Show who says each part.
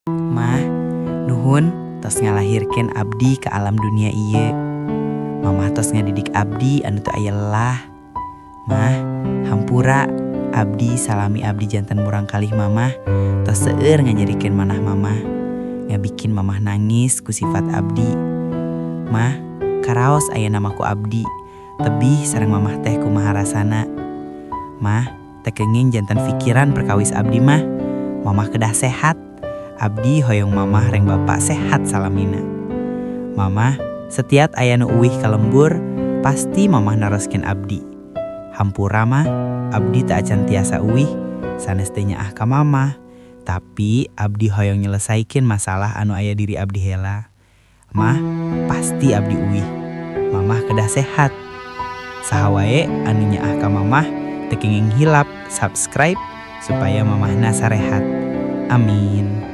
Speaker 1: Mah, nuhun tos ngalahirkeun abdi ke alam dunia ieu. Mamah tos ngadidik abdi anu teu aya lelah. Mah, hampura abdi salami abdi janten murang kalih mamah tos seueur ngajarikeun manah mamah, ngabikin mamah nangis ku sifat abdi. Mah, karaos aya namaku abdi, tebih sareng mamah teh kumaha rasana. Mah, teu kenging janten pikiran perkawis abdi mah, mamah kedah sehat. Abdi hoyong mamah reng bapa sehat salamina. Mamah, setiap aya nu uwih ka lembur, pasti mamah naroskeun abdi. Hampura mah, abdi teu acan tiasa uwih, sanes teu nyaah ka mamah. Tapi abdi hoyong nyelesaikeun masalah anu aya diri abdi heula. Mah, pasti abdi uwih. Mamah kedah sehat. Saha wae anu nyaah ka mamah, teu kenging hilap subscribe supaya mamahna sarehat. Amin.